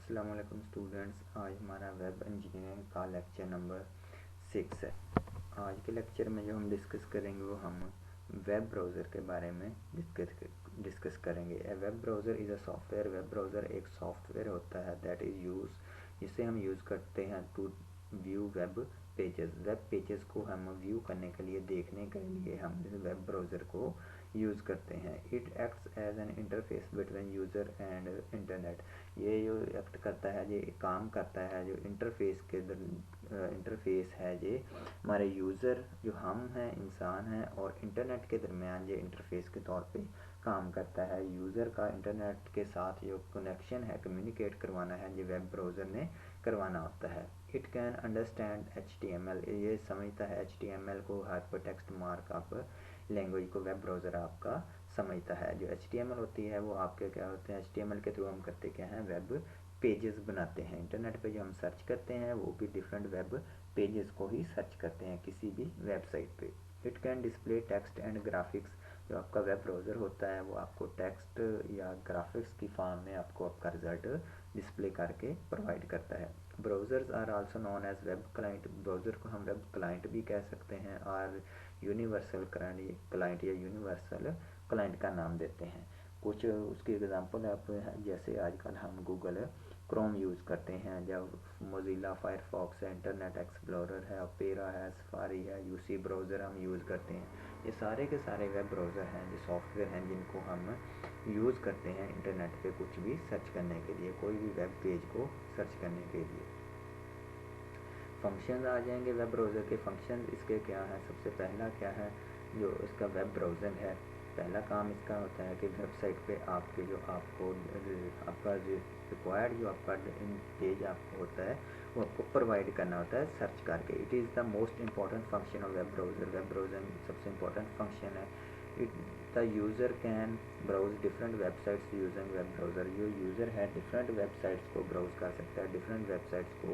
अस्सलाम वालेकुम स्टूडेंट्स, आज हमारा वेब इंजीनियरिंग का लेक्चर नंबर 6 है। आज के लेक्चर में जो हम डिस्कस करेंगे वो हम वेब ब्राउज़र के बारे में डिस्कस करेंगे। A web browser is a software. Web browser एक सॉफ्टवेयर होता है दैट इज़ जिसे हम यूज़ करते हैं to view web pages. Web pages को हम व्यू करने के लिए, देखने के लिए हम वेब ब्राउज़र को यूज़ करते हैं। It acts as an interface between user and internet. ये जो एक्ट करता है, ये काम करता है, जो इंटरफेस है, ये हमारे यूज़र जो हम हैं, इंसान हैं, और इंटरनेट के दरमियान ये इंटरफेस के तौर पे काम करता है। यूज़र का इंटरनेट के साथ जो कनेक्शन है, कम्युनिकेट करवाना है, ये वेब ब्राउज़र ने करवाना होता है। It can understand HTML। ये समझता है HTML को, हाइपरटेक्स्ट मार्कअप लैंग्वेज को वेब ब्राउज़र आपका समझता है। जो HTML होती है वो आपके क्या होते हैं, HTML के थ्रू हम करते क्या हैं, वेब पेजेस बनाते हैं। इंटरनेट पे जो हम सर्च करते हैं वो भी डिफरेंट वेब पेजेस को ही सर्च करते हैं किसी भी वेबसाइट पे। It can display text and graphics. जो आपका वेब ब्राउज़र होता है वो आपको टेक्स्ट या ग्राफिक्स की फॉर्म में आपको आपका रिजल्ट डिस्प्ले करके प्रोवाइड करता है। Browsers are also known as web client. Browser को हम वेब क्लाइंट भी कह सकते हैं और यूनिवर्सल क्लाइंट या यूनिवर्सल क्लाइंट का नाम देते हैं। कुछ उसकी एग्जांपल आप जैसे आजकल हम गूगल क्रोम यूज़ करते हैं, जब मोज़िला फायरफॉक्स है, इंटरनेट एक्सप्लोरर है, ओपेरा है, सफारी है, यूसी ब्राउज़र हम यूज़ करते हैं। ये सारे के सारे वेब ब्राउज़र हैं, ये सॉफ्टवेयर हैं जिनको हम यूज़ करते हैं इंटरनेट पे कुछ भी सर्च करने के लिए, कोई भी वेब पेज को सर्च करने के लिए। फंक्शन आ जाएंगे वेब ब्राउज़र के। फंक्शन इसके क्या है, सबसे पहला क्या है, जो इसका वेब ब्राउज़र है, पहला काम इसका होता है कि वेबसाइट पे आपके जो आपका रिक्वायर्ड जो आपका पेज आपको होता है वो आपको प्रोवाइड करना होता है सर्च करके। It is the most important function of web browser. Web browser सबसे इंपॉर्टेंट फंक्शन है। The user can browse different websites using web browser. जो यूज़र है डिफरेंट वेबसाइट्स को ब्राउज कर सकता है, डिफरेंट वेबसाइट्स को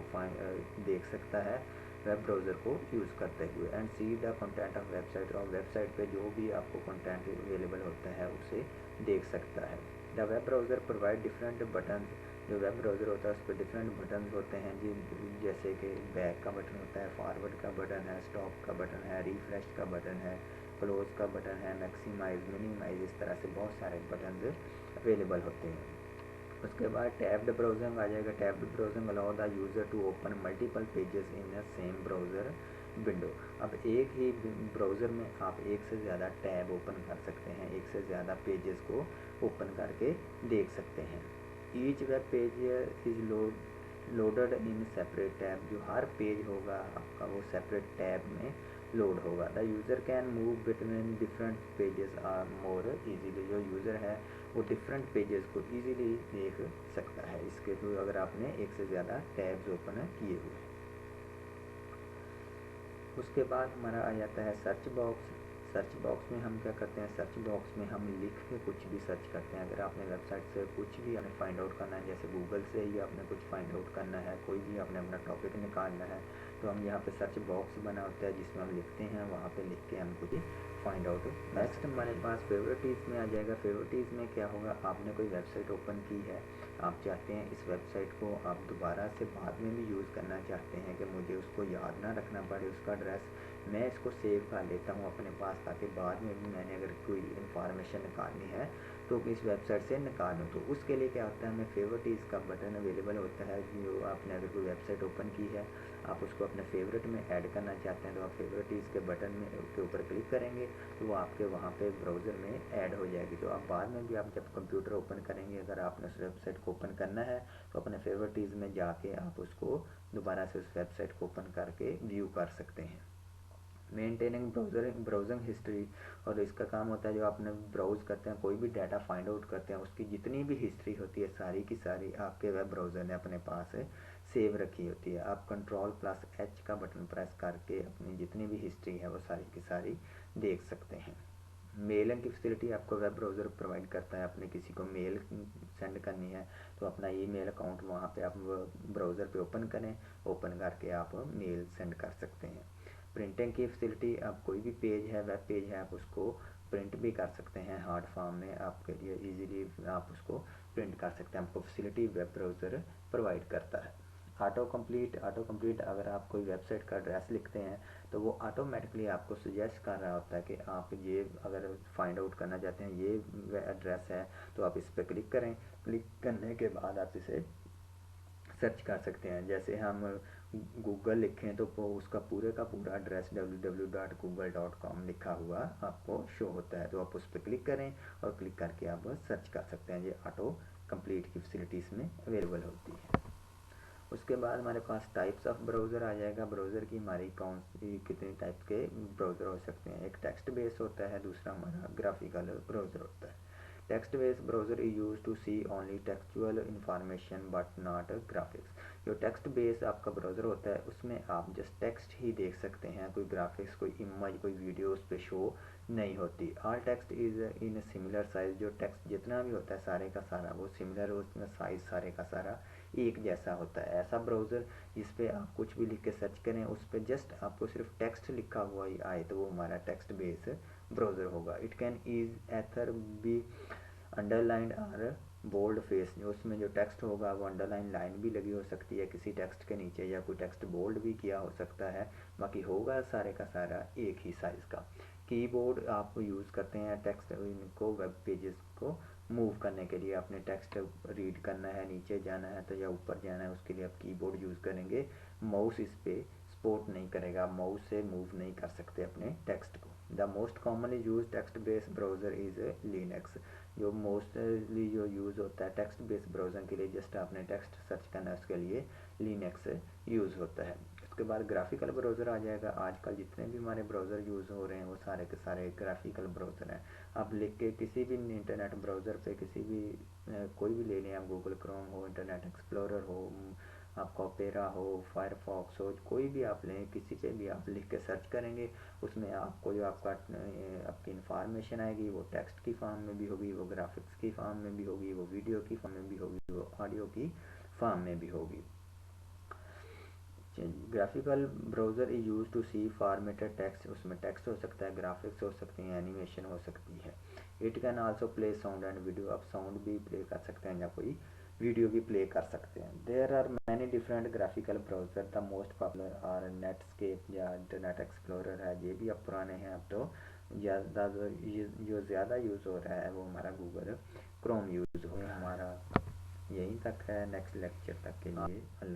देख सकता है वेब ब्राउज़र को यूज़ करते हुए। And see the content of website. और वेबसाइट पे जो भी आपको कंटेंट अवेलेबल होता है उसे देख सकता है। The web browser provide different button. जो वेब ब्राउज़र होता है उस पर डिफरेंट बटन होते हैं जी, जैसे कि बैक का बटन होता है, फॉरवर्ड का बटन है, स्टॉप का बटन है, रिफ्रेश का बटन है, क्लोज का बटन है, मैक्सिमाइज, मिनिमाइज, इस तरह से बहुत सारे बटन अवेलेबल होते हैं। उसके बाद टैब्ड ब्राउजिंग आ जाएगा। Tabbed browsing allow the user to open multiple pages in the same browser window. अब एक ही ब्राउज़र में आप एक से ज़्यादा टैब ओपन कर सकते हैं, एक से ज़्यादा पेजेस को ओपन करके देख सकते हैं। Each web page is loaded in separate tab. जो हर पेज होगा आपका वो सेपरेट टैब में लोड होगा। The user can move between different pages or more easily. जो यूज़र है वो डिफरेंट पेजेस को इजीली देख सकता है इसके थ्रू, अगर आपने एक से ज़्यादा टैब्स ओपन किए हुए। उसके बाद हमारा आ जाता है सर्च बॉक्स। सर्च बॉक्स में हम क्या करते हैं, सर्च बॉक्स में हम लिख के कुछ भी सर्च करते हैं। अगर आपने वेबसाइट से कुछ भी आपने फाइंड आउट करना है, जैसे गूगल से ही आपने कुछ फाइंड आउट करना है, कोई भी आपने अपना टॉपिक निकालना है, तो हम यहाँ पे सर्च बॉक्स बना होता है जिसमें हम लिखते हैं, वहाँ पे लिख के हम कुछ फाइंड आउट। नेक्स्ट हमारे पास फेवरेटिज़ में आ जाएगा। फेवरेटिज़ में क्या होगा, आपने कोई वेबसाइट ओपन की है, आप चाहते हैं इस वेबसाइट को आप दोबारा से बाद में भी यूज़ करना चाहते हैं कि मुझे उसको याद ना रखना पड़े उसका एड्रेस, मैं इसको सेव कर लेता हूँ अपने पास, ताकि बाद में भी मैंने अगर कोई इन्फॉर्मेशन निकालनी है तो इस वेबसाइट से निकालूँ। तो उसके लिए क्या होता है, हमें फेवरेटिज़ का बटन अवेलेबल होता है। जो आपने अगर कोई वेबसाइट ओपन की है, आप उसको अपने फेवरेट में ऐड करना चाहते हैं, तो आप फेवरेटिज़ के बटन में के ऊपर क्लिक करेंगे तो वो आपके वहाँ पे ब्राउज़र में ऐड हो जाएगी। तो आप बाद में भी आप जब कंप्यूटर ओपन करेंगे, अगर आपने उस वेबसाइट को ओपन करना है तो अपने फेवरेटिज़ में जाके आप उसको दोबारा से उस वेबसाइट को ओपन करके व्यू कर सकते हैं। Maintaining browsing history. और इसका काम होता है जो आपने ब्राउज़ करते हैं, कोई भी डाटा फाइंड आउट करते हैं, उसकी जितनी भी हिस्ट्री होती है सारी की सारी आपके वेब ब्राउज़र ने अपने पास सेव रखी होती है। आप Ctrl+H का बटन प्रेस करके अपनी जितनी भी हिस्ट्री है वो सारी की सारी देख सकते हैं। मेलिंग की फैसिलिटी आपको वेब ब्राउज़र प्रोवाइड करता है। आपने किसी को मेल सेंड करनी है तो अपना ईमेल अकाउंट वहाँ पे आप ब्राउज़र पे ओपन करें, ओपन करके आप मेल सेंड कर सकते हैं। प्रिंटिंग की फैसिलिटी, आप कोई भी पेज है, वेब पेज है, आप उसको प्रिंट भी कर सकते हैं हार्ड फॉर्म में, आपके लिए इजीली आप उसको प्रिंट कर सकते हैं। आपको फैसिलिटी वेब ब्राउज़र प्रोवाइड करता है। ऑटो कंप्लीट अगर आप कोई वेबसाइट का एड्रेस लिखते हैं तो वो ऑटोमेटिकली आपको सजेस्ट कर रहा होता है कि आप ये अगर फाइंड आउट करना चाहते हैं ये एड्रेस है तो आप इस पर क्लिक करें। क्लिक करने के बाद आप इसे सर्च कर सकते हैं। जैसे हम गूगल लिखें तो वो उसका पूरे का पूरा एड्रेस www.google.com लिखा हुआ आपको शो होता है, तो आप उस पर क्लिक करें और क्लिक करके आप सर्च कर सकते हैं। ये ऑटो कंप्लीट की फैसिलिटीज़ में अवेलेबल होती है। उसके बाद हमारे पास टाइप्स ऑफ ब्राउज़र आ जाएगा। ब्राउज़र की हमारी कौन सी कितने टाइप के ब्राउज़र हो सकते हैं। एक टेक्स्ट बेस होता है, दूसरा हमारा ग्राफिकल ब्राउज़र होता है। Text based browser is use to see only textual information but not graphics. जो टेक्स्ट बेस आपका ब्राउज़र होता है उसमें आप जस्ट टेक्स्ट ही देख सकते हैं, कोई ग्राफिक्स, कोई इमेज, कोई वीडियो उस पर शो नहीं होती। All text is in similar size. जो टेक्स्ट जितना भी होता है सारे का सारा वो सिमिलर, उसमें साइज सारे का सारा एक जैसा होता है। ऐसा ब्राउज़र जिस पे आप कुछ भी लिख के सर्च करें उस पर जस्ट आपको सिर्फ टेक्स्ट लिखा हुआ ही आए तो वो हमारा टेक्स्ट बेस ब्राउज़र होगा। It can is either be underlined और बोल्ड फेस। जो उसमें जो टेक्स्ट होगा वो अंडरलाइन लाइन भी लगी हो सकती है किसी टेक्स्ट के नीचे, या कोई टेक्स्ट बोल्ड भी किया हो सकता है, बाकी होगा सारे का सारा एक ही साइज़ का। कीबोर्ड आप यूज़ करते हैं टेक्स्ट इनको वेब पेजेस को मूव करने के लिए। आपने टेक्स्ट रीड करना है, नीचे जाना है तो या ऊपर जाना है, उसके लिए आप कीबोर्ड यूज़ करेंगे। माउस इस पर सपोर्ट नहीं करेगा, माउस से मूव नहीं कर सकते अपने टेक्स्ट को। The most commonly use text based browser is Linux. जो मोस्टली जो यूज़ होता है टेक्स्ट बेस्ड ब्राउज़र के लिए, जस्ट आपने टेक्स्ट सर्च करना है उसके लिए लिनक्स यूज़ होता है। उसके बाद ग्राफिकल ब्राउज़र आ जाएगा। आजकल जितने भी हमारे ब्राउज़र यूज़ हो रहे हैं वो सारे के सारे ग्राफिकल ब्राउज़र हैं। आप लिख के किसी भी इंटरनेट ब्राउज़र पे किसी भी कोई भी ले लें आप, गूगल क्रोम हो, इंटरनेट एक्सप्लोरर हो, आपका ओपेरा हो, फायरफॉक्स हो, कोई भी आप लें, किसी पे भी आप लिख के सर्च करेंगे उसमें आपको जो आपकी इंफॉर्मेशन आएगी वो टेक्स्ट की फॉर्म में भी होगी, वो ग्राफिक्स की फॉर्म में भी होगी, वो वीडियो की फॉर्म में भी होगी, वो ऑडियो की फॉर्म में भी होगी। Graphical browser is use to see formatted text. उसमें टेक्स्ट हो सकता है, ग्राफिक्स हो सकती हैं, एनिमेशन हो सकती है। It can also play sound and video. आप साउंड भी प्ले कर सकते हैं या कोई वीडियो भी प्ले कर सकते हैं। There are many different graphical browser. The most popular are Netscape या इंटरनेट एक्सप्लोरर है, ये भी अब पुराने हैं। अब तो ज़्यादा जो ज़्यादा यूज़ हो रहा है वो हमारा गूगल क्रोम यूज़ हो रहा है। हमारा यहीं तक है, नेक्स्ट लेक्चर तक के लिए अल्लाह।